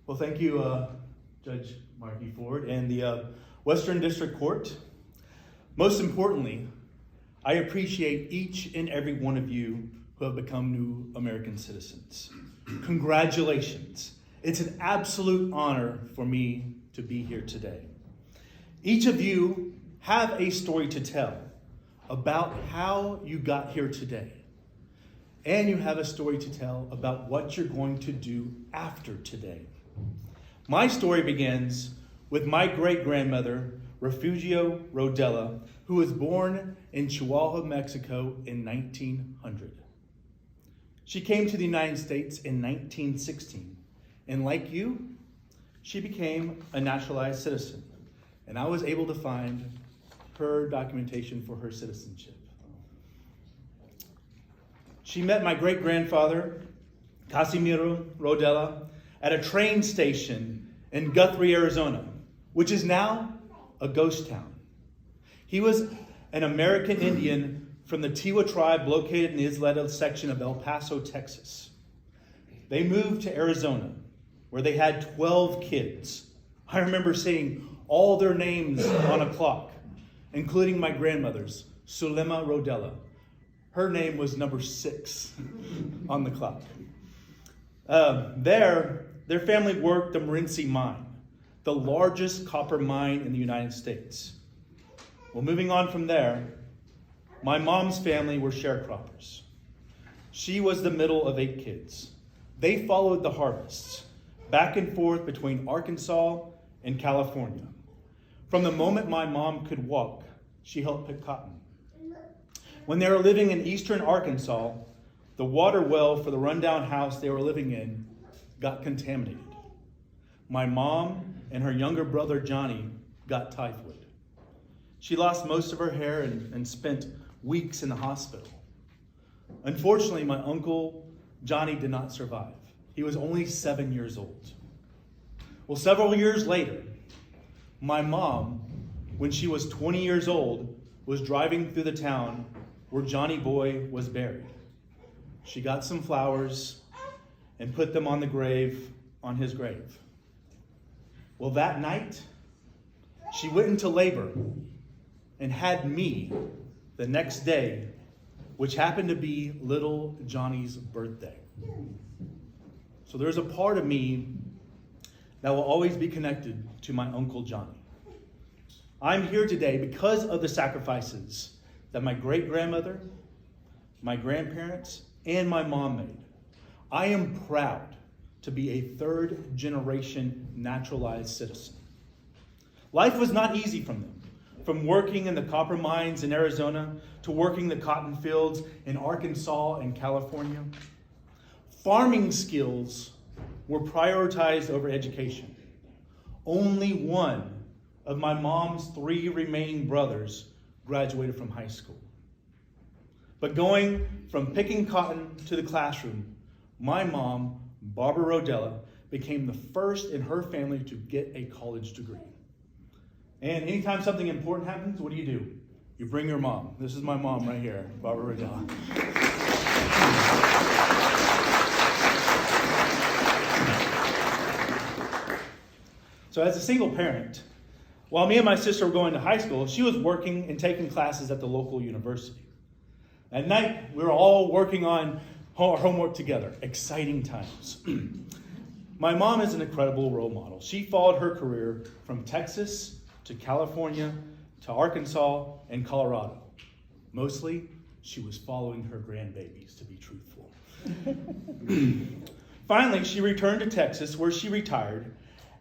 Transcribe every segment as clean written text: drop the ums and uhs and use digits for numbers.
Well, thank you, Judge Markey Ford and the Western District Court. Most importantly, I appreciate each and every one of you who have become new American citizens. Congratulations. It's an absolute honor for me to be here today. Each of you have a story to tell about how you got here today. And you have a story to tell about what you're going to do after today. My story begins with my great-grandmother, Refugio Rodella, who was born in Chihuahua, Mexico in 1900. She came to the United States in 1916, and like you, she became a naturalized citizen, and I was able to find her documentation for her citizenship. She met my great-grandfather, Casimiro Rodella, at a train station in Guthrie, Arizona, which is now a ghost town. He was an American Indian from the Tiwa tribe located in the Isleta section of El Paso, Texas. They moved to Arizona, where they had 12 kids. I remember seeing all their names on a clock, including my grandmother's, Sulema Rodella. Her name was number 6 on the clock. Their family worked the Morenci mine, the largest copper mine in the United States. Well, moving on from there, my mom's family were sharecroppers. She was the middle of 8 kids. They followed the harvests back and forth between Arkansas and California. From the moment my mom could walk, she helped pick cotton. When they were living in eastern Arkansas, the water well for the rundown house they were living in got contaminated. My mom and her younger brother Johnny got typhoid. She lost most of her hair and spent weeks in the hospital. Unfortunately, my uncle Johnny did not survive. He was only 7 years old. Well, several years later, my mom, when she was 20 years old, was driving through the town where Johnny Boy was buried. She got some flowers and put them on his grave. Well, that night, she went into labor and had me the next day, which happened to be little Johnny's birthday. So there's a part of me that will always be connected to my Uncle Johnny. I'm here today because of the sacrifices that my great-grandmother, my grandparents, and my mom made. I am proud to be a third-generation naturalized citizen. Life was not easy from them. From working in the copper mines in Arizona to working the cotton fields in Arkansas and California. Farming skills were prioritized over education. Only one of my mom's 3 remaining brothers graduated from high school. But going from picking cotton to the classroom, my mom, Barbara Rodella, became the first in her family to get a college degree. And anytime something important happens, what do? You bring your mom. This is my mom right here, Barbara Rodella. So as a single parent, while me and my sister were going to high school, she was working and taking classes at the local university. At night, we were all working on our homework together. Exciting times. My mom is an incredible role model. She followed her career from Texas to California to Arkansas and Colorado. Mostly, she was following her grandbabies, to be truthful. Finally, she returned to Texas, where she retired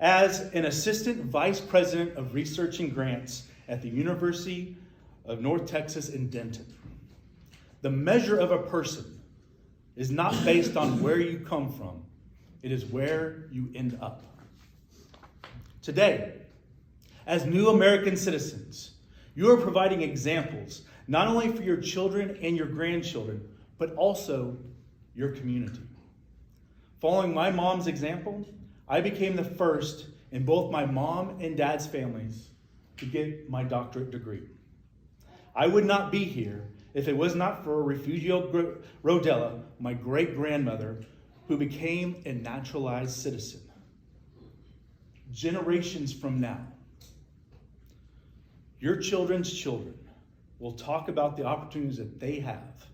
as an assistant vice president of research and grants at the University of North Texas in Denton. The measure of a person is not based on where you come from. It is where you end up. Today, as new American citizens, you are providing examples not only for your children and your grandchildren, but also your community. Following my mom's example, I became the first in both my mom and dad's families to get my doctorate degree. I would not be here if it was not for Refugio Rodella, my great-grandmother, who became a naturalized citizen. generations from now, your children's children will talk about the opportunities that they have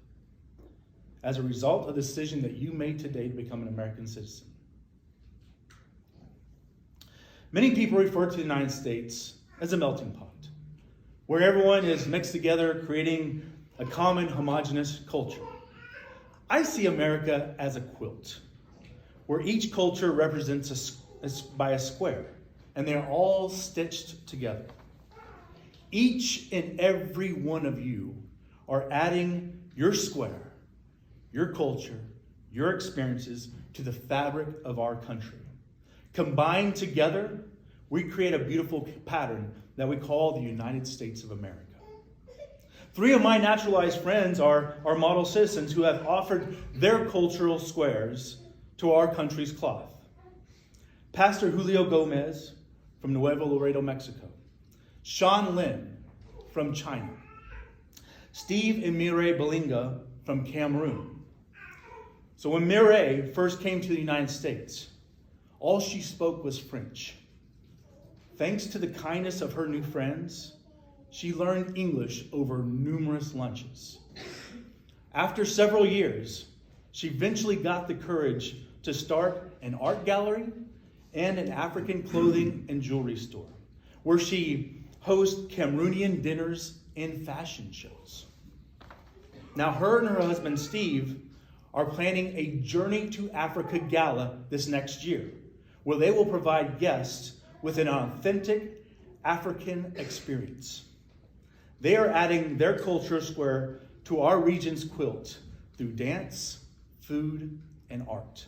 as a result of the decision that you made today to become an American citizen. Many people refer to the United States as a melting pot, where everyone is mixed together, creating a common homogeneous culture. I see America as a quilt, where each culture represents by a square, and they're all stitched together. Each and every one of you are adding your square, your culture, your experiences to the fabric of our country. Combined together, we create a beautiful pattern that we call the United States of America. 3 of my naturalized friends are model citizens who have offered their cultural squares to our country's cloth. Pastor Julio Gomez from Nuevo Laredo, Mexico. Sean Lin from China. Steve and Mireille Belinga from Cameroon. So when Mireille first came to the United States, all she spoke was French. Thanks to the kindness of her new friends, she learned English over numerous lunches. After several years, she eventually got the courage to start an art gallery and an African clothing and jewelry store, where she hosts Cameroonian dinners and fashion shows. Now, her and her husband, Steve, are planning a Journey to Africa gala this next year, where they will provide guests with an authentic African experience. They are adding their culture square to our region's quilt through dance, food, and art.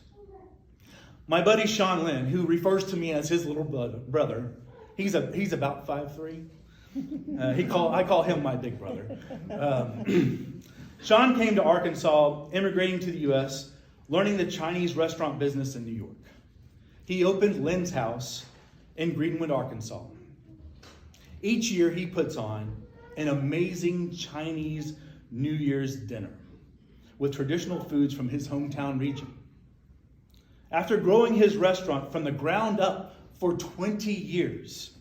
My buddy Sean Lin, who refers to me as his little brother, he's about 5'3". I call him my big brother. Sean came to Arkansas, immigrating to the U.S., learning the Chinese restaurant business in New York. He opened Lin's House in Greenwood, Arkansas. Each year he puts on an amazing Chinese New Year's dinner with traditional foods from his hometown region. After growing his restaurant from the ground up for 20 years,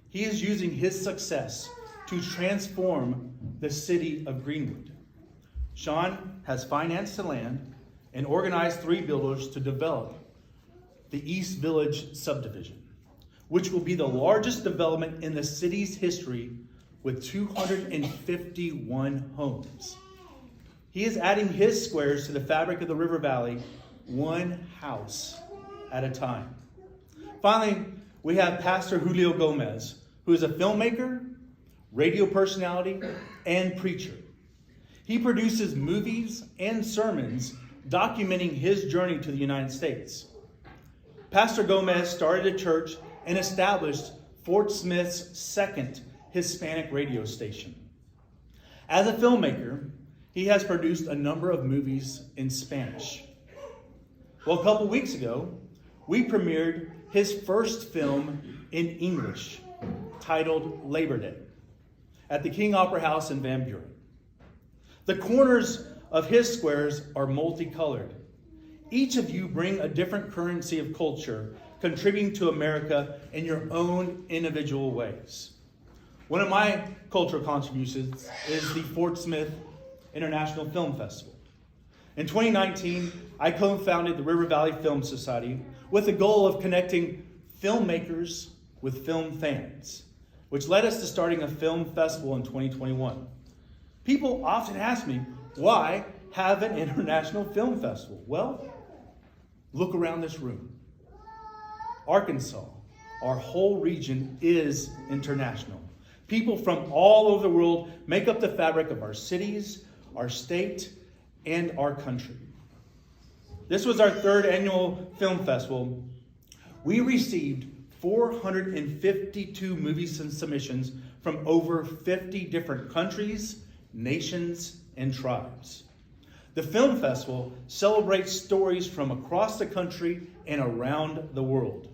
he is using his success to transform the city of Greenwood. Sean has financed the land and organized 3 builders to develop the East Village subdivision, which will be the largest development in the city's history with 251 homes. He is adding his squares to the fabric of the River Valley, one house at a time. Finally, we have Pastor Julio Gomez, who is a filmmaker, radio personality, and preacher. He produces movies and sermons documenting his journey to the United States. Pastor Gomez started a church and established Fort Smith's second Hispanic radio station. As a filmmaker, he has produced a number of movies in Spanish. Well, a couple weeks ago, we premiered his first film in English, titled Labor Day, at the King Opera House in Van Buren. The corners of his squares are multicolored. Each of you bring a different currency of culture, contributing to America in your own individual ways. One of my cultural contributions is the Fort Smith International Film Festival. In 2019, I co-founded the River Valley Film Society with the goal of connecting filmmakers with film fans, which led us to starting a film festival in 2021. People often ask me, why have an international film festival? Well, look around this room. Arkansas, our whole region, is international. People from all over the world make up the fabric of our cities, our state, and our country. This was our 3rd annual film festival. We received 452 movie submissions from over 50 different countries, nations, and tribes. The film festival celebrates stories from across the country and around the world.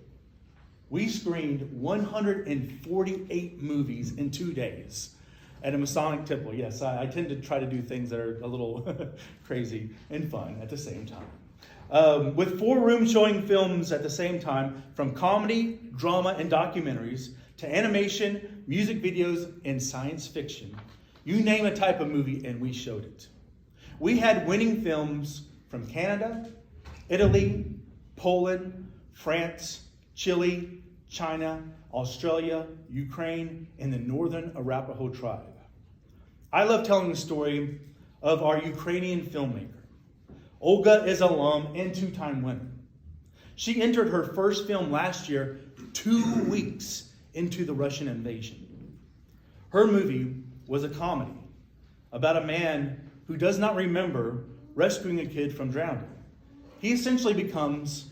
We screened 148 movies in 2 days at a Masonic temple. Yes, I tend to try to do things that are a little crazy and fun at the same time. with 4 rooms showing films at the same time, from comedy, drama, and documentaries, to animation, music videos, and science fiction. You name a type of movie, and we showed it. We had winning films from Canada, Italy, Poland, France, Chile, China, Australia, Ukraine, and the Northern Arapaho tribe. I love telling the story of our Ukrainian filmmaker. Olga is an alum and 2-time winner. She entered her first film last year, 2 weeks into the Russian invasion. Her movie was a comedy about a man who does not remember rescuing a kid from drowning. He essentially becomes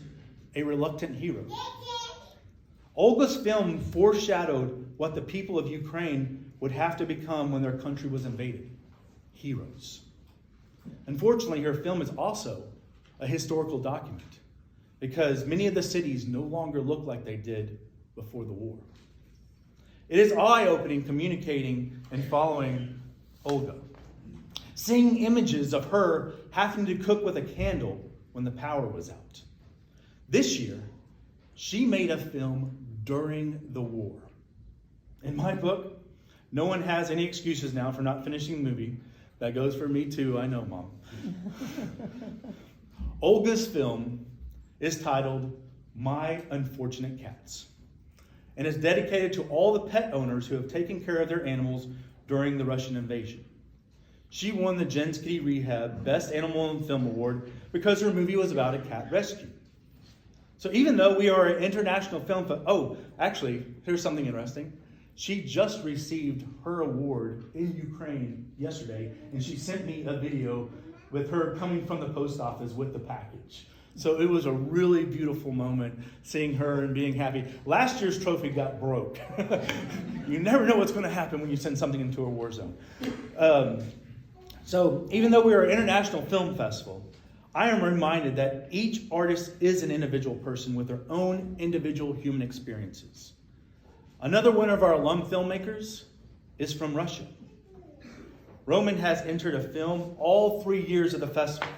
a reluctant hero. Olga's film foreshadowed what the people of Ukraine would have to become when their country was invaded: heroes. Unfortunately, her film is also a historical document because many of the cities no longer look like they did before the war. It is eye-opening communicating and following Olga, seeing images of her having to cook with a candle when the power was out. This year, she made a film during the war. In my book, no one has any excuses now for not finishing the movie. That goes for me too, I know, Mom. Olga's film is titled My Unfortunate Cats, and is dedicated to all the pet owners who have taken care of their animals during the Russian invasion. She won the Jenski Rehab Best Animal in Film Award because her movie was about a cat rescue. So even though we are an international film, actually, here's something interesting. She just received her award in Ukraine yesterday, and she sent me a video with her coming from the post office with the package. So it was a really beautiful moment seeing her and being happy. Last year's trophy got broke. You never know what's going to happen when you send something into a war zone. So even though we are an international film festival, I am reminded that each artist is an individual person with their own individual human experiences. Another one of our alum filmmakers is from Russia. Roman has entered a film all 3 years of the festival.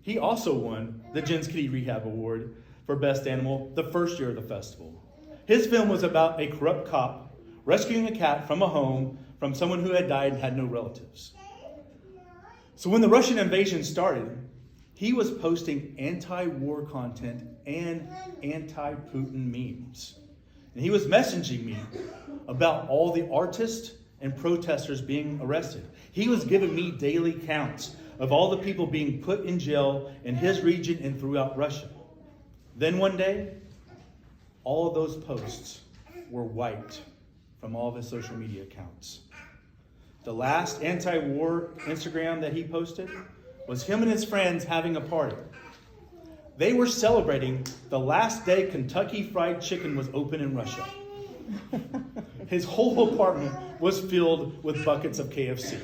He also won the Jenski Rehab Award for Best Animal the first year of the festival. His film was about a corrupt cop rescuing a cat from a home from someone who had died and had no relatives. So when the Russian invasion started, he was posting anti-war content and anti-Putin memes. And he was messaging me about all the artists and protesters being arrested. He was giving me daily counts of all the people being put in jail in his region and throughout Russia. Then one day, all of those posts were wiped from all of his social media accounts. The last anti-war Instagram that he posted was him and his friends having a party. They were celebrating the last day Kentucky Fried Chicken was open in Russia. His whole apartment was filled with buckets of KFC.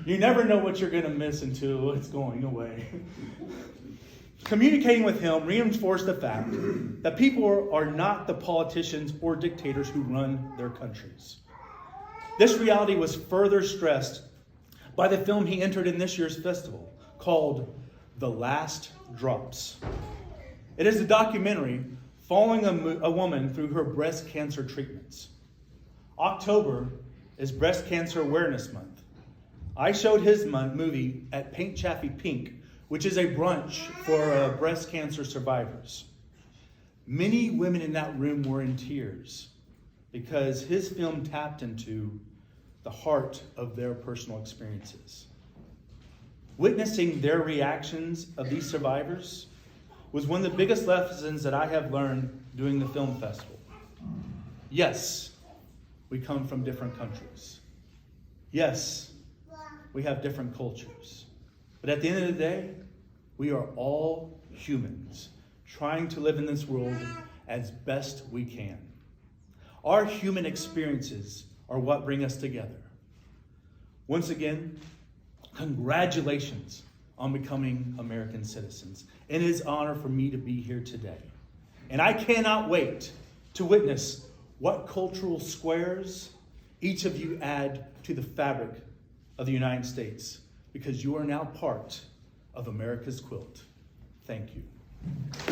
You never know what you're going to miss until it's going away. Communicating with him reinforced the fact that people are not the politicians or dictators who run their countries. This reality was further stressed by the film he entered in this year's festival called The Last Drops. It is a documentary following a woman through her breast cancer treatments. October is Breast Cancer Awareness Month. I showed his movie at Paint Chaffee Pink, which is a brunch for breast cancer survivors. Many women in that room were in tears because his film tapped into the heart of their personal experiences. Witnessing their reactions of these survivors was one of the biggest lessons that I have learned doing the film festival. Yes, we come from different countries. Yes, we have different cultures. But at the end of the day, we are all humans trying to live in this world as best we can. Our human experiences are what bring us together. Once again, congratulations on becoming American citizens. It is an honor for me to be here today. And I cannot wait to witness what cultural squares each of you add to the fabric of the United States, because you are now part of America's quilt. Thank you.